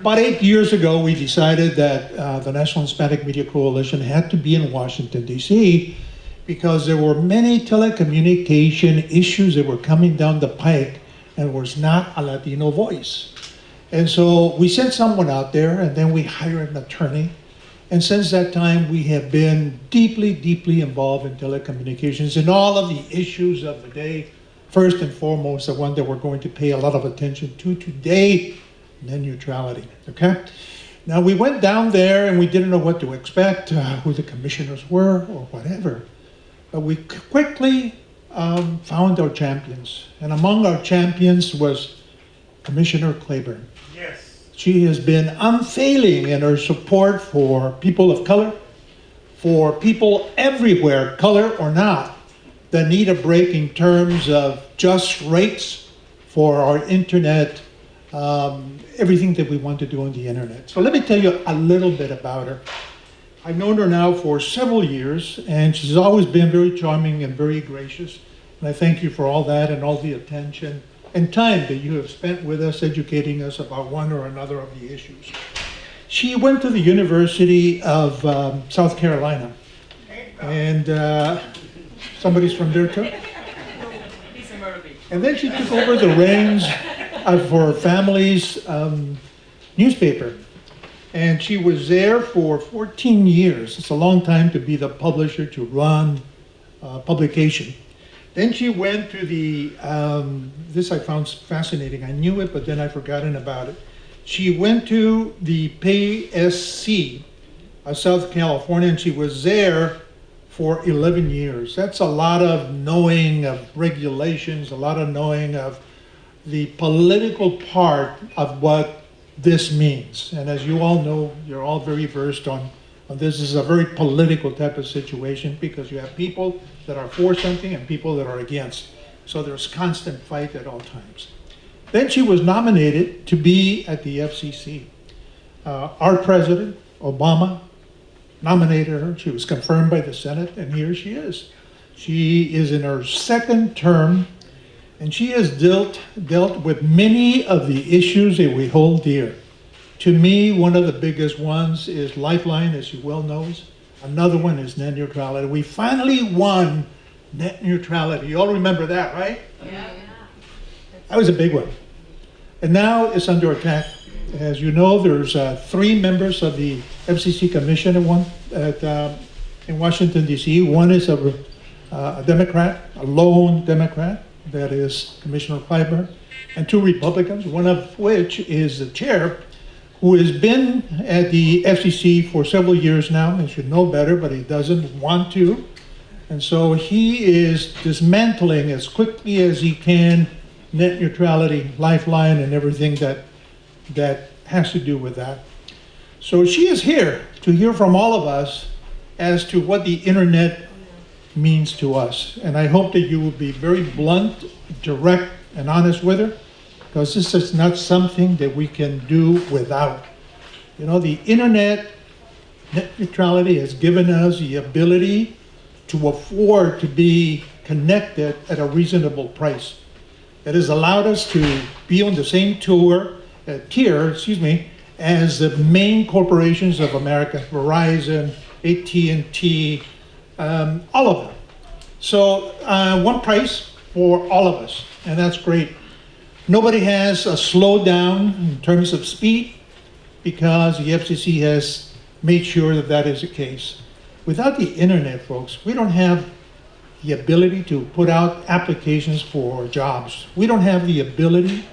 About 8 years ago, we decided that the National Hispanic Media Coalition had to be in Washington, D.C., because there were many telecommunication issues that were coming down the pike and was not a Latino voice. And so we sent someone out there, and then we hired an attorney. And since that time, we have been deeply, deeply involved in telecommunications and all of the issues of the day. First and foremost, the one that we're going to pay a lot of attention to today, net neutrality, okay? Now, we went down there and we didn't know what to expect, who the commissioners were or whatever. But we quickly found our champions. And among our champions was Commissioner Clyburn. Yes. She has been unfailing in her support for people of color, for people everywhere, color or not, that need a break in terms of just rates for our internet, everything that we want to do on the internet. So let me tell you a little bit about her. I've known her now for several years, and she's always been very charming and very gracious. And I thank you for all that and all the attention and time that you have spent with us, educating us about one or another of the issues. She went to the University of South Carolina. And somebody's from there too? And then she took over the reins of her family's newspaper. And she was there for 14 years. It's a long time to be the publisher, to run publication. Then she went to the, this I found fascinating. I knew it, but then I've forgotten about it. She went to the FCC of South California, and she was there for 11 years. That's a lot of knowing of regulations, a lot of knowing of the political part of what this means. And as you all know, you're all very versed on this. This is a very political type of situation because you have people that are for something and people that are against. So there's constant fight at all times. Then she was nominated to be at the FCC. Our president, Obama, nominated her. She was confirmed by the Senate, and here she is. She is in her second term, and she has dealt with many of the issues that we hold dear. To me, one of the biggest ones is Lifeline, as you well know. Another one is net neutrality. We finally won net neutrality. You all remember that, right? Yeah. That was a big one. And now it's under attack. As you know, there's 3 members of the FCC Commission in Washington, D.C. One is a Democrat, a lone Democrat, that is Commissioner Clyburn, and 2 Republicans, one of which is the chair, who has been at the FCC for several years now. He should know better, but he doesn't want to. And so he is dismantling as quickly as he can net neutrality, Lifeline, and everything that has to do with that. So she is here to hear from all of us as to what the internet means to us. And I hope that you will be very blunt, direct, and honest with her, because this is not something that we can do without. You know, the internet, net neutrality has given us the ability to afford to be connected at a reasonable price. It has allowed us to be on the same tier, as the main corporations of America, Verizon, AT&T, all of them. So one price for all of us, and that's great. Nobody has a slowdown in terms of speed because the FCC has made sure that that is the case. Without the internet, folks, we don't have the ability to put out applications for jobs. We don't have the ability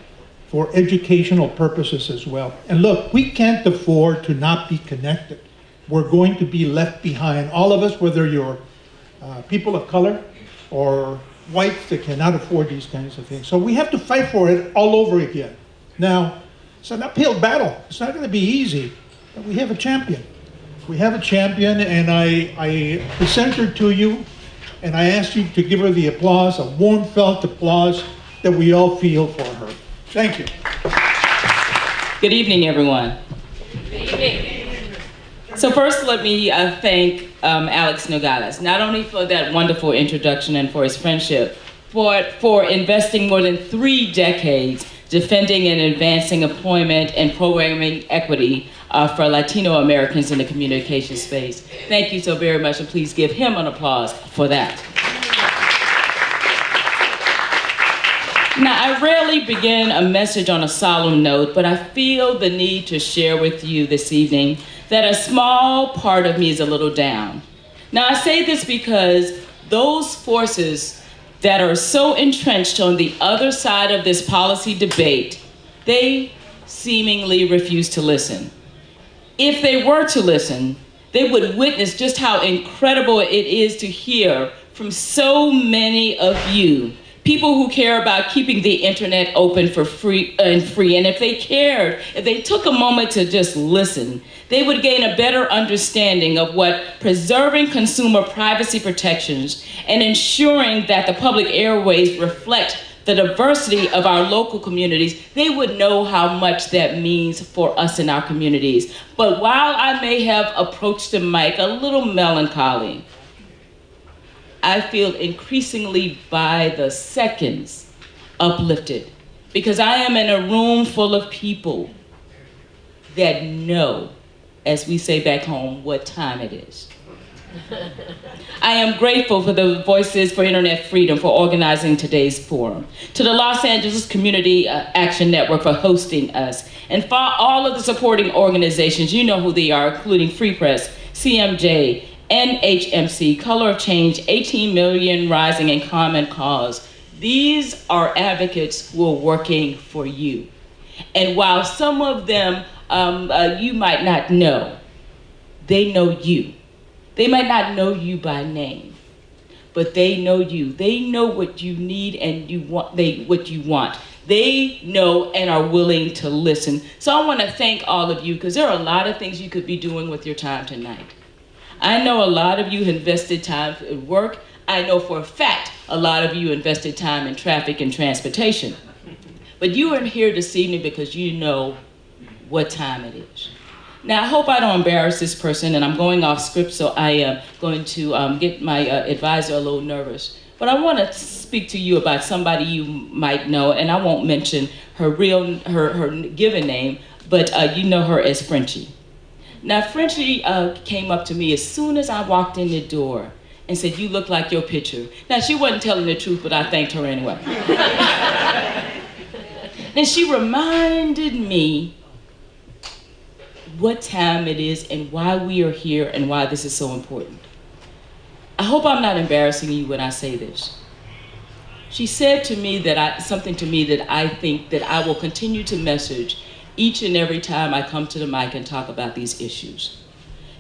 for educational purposes as well. And look, we can't afford to not be connected. We're going to be left behind. All of us, whether you're people of color or whites that cannot afford these kinds of things. So we have to fight for it all over again. Now, it's an uphill battle. It's not going to be easy, but we have a champion. We have a champion, and I present her to you, and I ask you to give her the applause, a warm felt applause that we all feel for her. Thank you. Good evening, everyone. Good evening. So first, let me thank Alex Nogales, not only for that wonderful introduction and for his friendship, but for investing more than 3 decades defending and advancing employment and programming equity for Latino Americans in the communication space. Thank you so very much, and please give him an applause for that. Now, I rarely begin a message on a solemn note, but I feel the need to share with you this evening that a small part of me is a little down. Now, I say this because those forces that are so entrenched on the other side of this policy debate, they seemingly refuse to listen. If they were to listen, they would witness just how incredible it is to hear from so many of you, people who care about keeping the internet open for free. And if they cared, if they took a moment to just listen, they would gain a better understanding of what preserving consumer privacy protections and ensuring that the public airways reflect the diversity of our local communities, they would know how much that means for us in our communities. But while I may have approached the mic a little melancholy, I feel increasingly by the seconds uplifted, because I am in a room full of people that know, as we say back home, what time it is. I am grateful for the Voices for Internet Freedom for organizing today's forum, to the Los Angeles Community Action Network for hosting us, and for all of the supporting organizations, you know who they are, including Free Press, CMJ, NHMC, Color of Change, 18 Million Rising, and Common Cause. These are advocates who are working for you. And while some of them you might not know, they know you. They might not know you by name, but they know you. They know what you need and what you want. They know and are willing to listen. So I want to thank all of you, because there are a lot of things you could be doing with your time tonight. I know a lot of you invested time in work. I know for a fact a lot of you invested time in traffic and transportation. But you are here this evening because you know what time it is. Now, I hope I don't embarrass this person, and I'm going off script, so I am going to get my advisor a little nervous. But I want to speak to you about somebody you might know, and I won't mention her given name, but you know her as Frenchie. Now, Frenchie came up to me as soon as I walked in the door and said, "You look like your picture." Now, she wasn't telling the truth, but I thanked her anyway. Then she reminded me what time it is and why we are here and why this is so important. I hope I'm not embarrassing you when I say this. She said to me something to me that I think that I will continue to message each and every time I come to the mic and talk about these issues.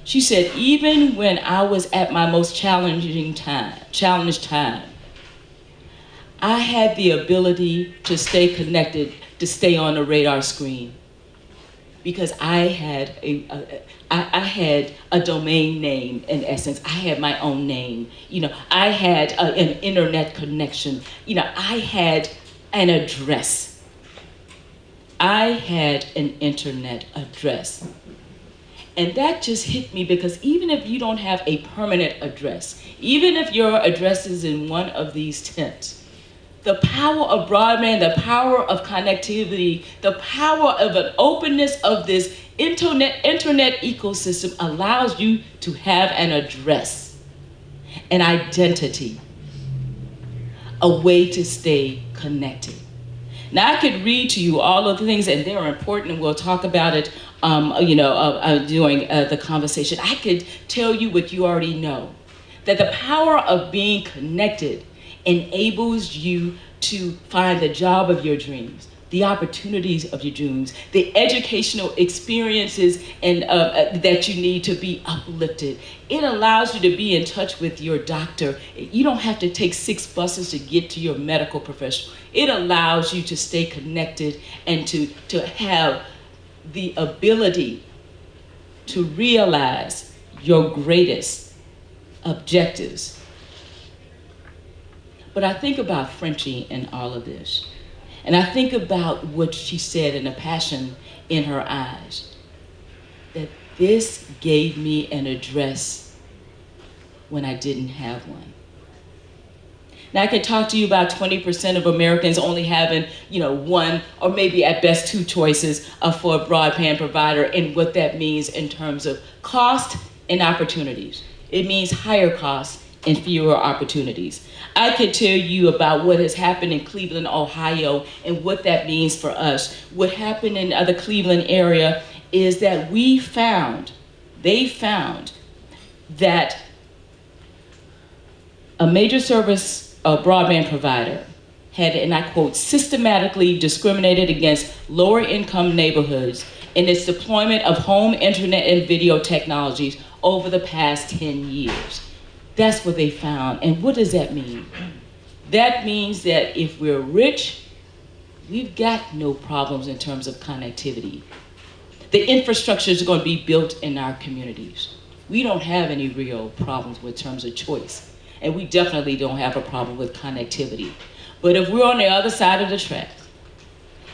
She said, even when I was at my most challenged time, I had the ability to stay connected, to stay on the radar screen, because I had a domain name, in essence. I had my own name. I had an internet connection. I had an address. I had an internet address. And that just hit me, because even if you don't have a permanent address, even if your address is in one of these tents, the power of broadband, the power of connectivity, the power of an openness of this internet ecosystem allows you to have an address, an identity, a way to stay connected. Now, I could read to you all of the things, and they're important, and we'll talk about it during the conversation. I could tell you what you already know, that the power of being connected enables you to find the job of your dreams, the opportunities of your dreams, the educational experiences and that you need to be uplifted. It allows you to be in touch with your doctor. You don't have to take 6 buses to get to your medical professional. It allows you to stay connected and to have the ability to realize your greatest objectives. But I think about Frenchie and all of this. And I think about what she said and the passion in her eyes, that this gave me an address when I didn't have one. Now I could talk to you about 20% of Americans only having, one or maybe at best two choices for a broadband provider, and what that means in terms of cost and opportunities. It means higher costs and fewer opportunities. I could tell you about what has happened in Cleveland, Ohio, and what that means for us. What happened in the Cleveland area is that they found that a major service broadband provider had, and I quote, systematically discriminated against lower income neighborhoods in its deployment of home internet and video technologies over the past 10 years. That's what they found. And what does that mean? That means that if we're rich, we've got no problems in terms of connectivity. The infrastructure is going to be built in our communities. We don't have any real problems with terms of choice. And we definitely don't have a problem with connectivity. But if we're on the other side of the tracks,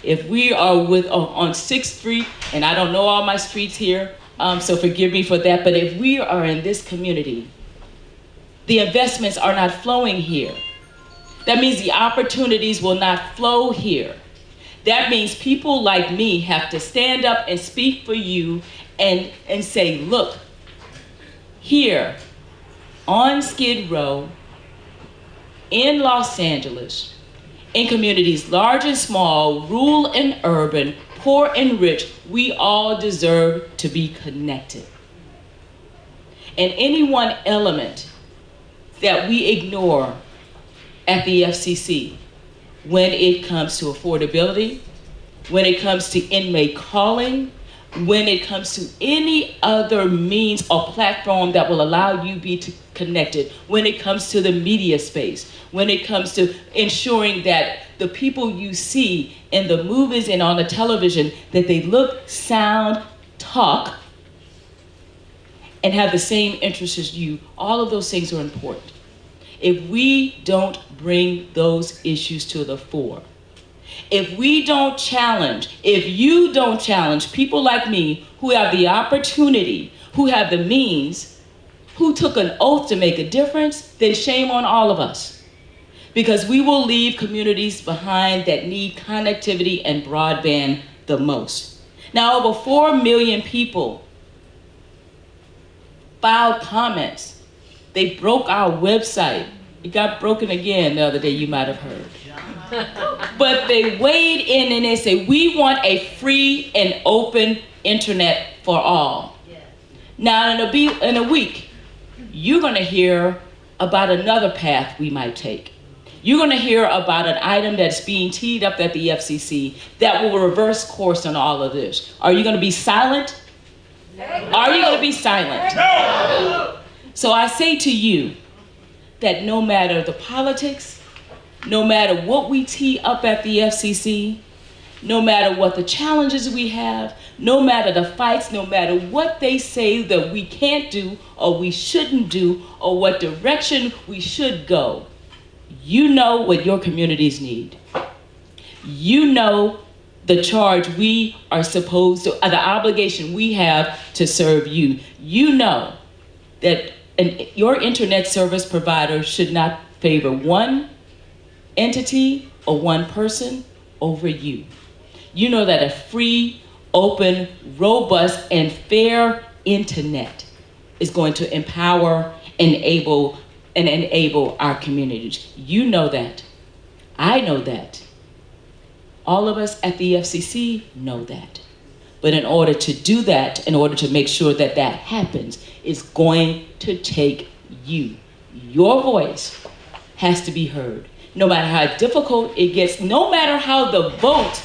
if we are on 6th Street, and I don't know all my streets here, so forgive me for that, but if we are in this community, the investments are not flowing here. That means the opportunities will not flow here. That means people like me have to stand up and speak for you and say, look, here on Skid Row, in Los Angeles, in communities large and small, rural and urban, poor and rich, we all deserve to be connected. And any one element that we ignore at the FCC, when it comes to affordability, when it comes to inmate calling, when it comes to any other means or platform that will allow you be connected, when it comes to the media space, when it comes to ensuring that the people you see in the movies and on the television, that they look, sound, talk, and have the same interests as you, all of those things are important. If we don't bring those issues to the fore, if we don't challenge, if you don't challenge people like me who have the opportunity, who have the means, who took an oath to make a difference, then shame on all of us. Because we will leave communities behind that need connectivity and broadband the most. Now, over 4 million people filed comments. They broke our website. It got broken again the other day, you might have heard. But they weighed in and they said, we want a free and open internet for all. Yeah. Now, in a week, you're going to hear about another path we might take. You're going to hear about an item that's being teed up at the FCC that will reverse course on all of this. Are you going to be silent? No. Are you going to be silent? No. So I say to you that no matter the politics, no matter what we tee up at the FCC, no matter what the challenges we have, no matter the fights, no matter what they say that we can't do or we shouldn't do or what direction we should go, you know what your communities need. You know the charge we are supposed to, the obligation we have to serve you. You know that your internet service provider should not favor one entity or one person over you. You know that a free, open, robust, and fair internet is going to empower, enable our communities. You know that. I know that. All of us at the FCC know that. But in order to do that, in order to make sure that that happens, it's going to take you. Your voice has to be heard. No matter how difficult it gets, no matter how the vote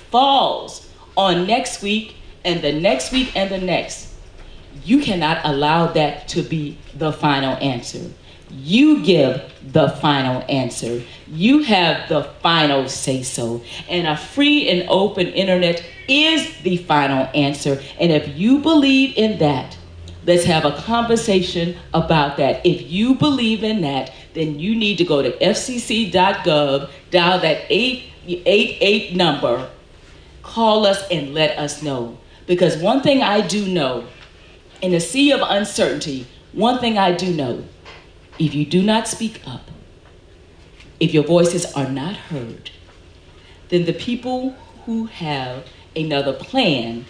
falls on next week and the next week and the next, you cannot allow that to be the final answer. You give the final answer. You have the final say-so. And a free and open internet is the final answer. And if you believe in that, let's have a conversation about that. If you believe in that, then you need to go to fcc.gov, dial that 888 number, call us and let us know. Because one thing I do know, in a sea of uncertainty, one thing I do know, if you do not speak up, if your voices are not heard, then the people who have another plan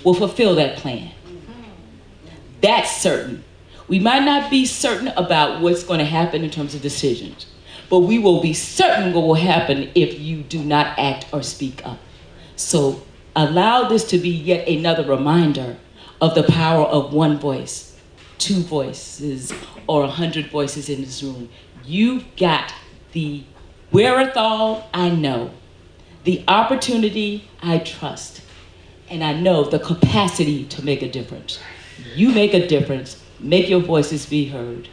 will fulfill that plan. That's certain. We might not be certain about what's going to happen in terms of decisions, but we will be certain what will happen if you do not act or speak up. So allow this to be yet another reminder of the power of one voice, two voices, or 100 voices in this room. You've got the wherewithal, I know, the opportunity, I trust, and I know the capacity to make a difference. You make a difference, make your voices be heard,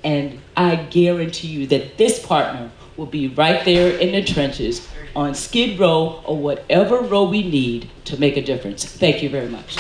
and I guarantee you that this partner will be right there in the trenches on Skid Row or whatever row we need to make a difference. Thank you very much.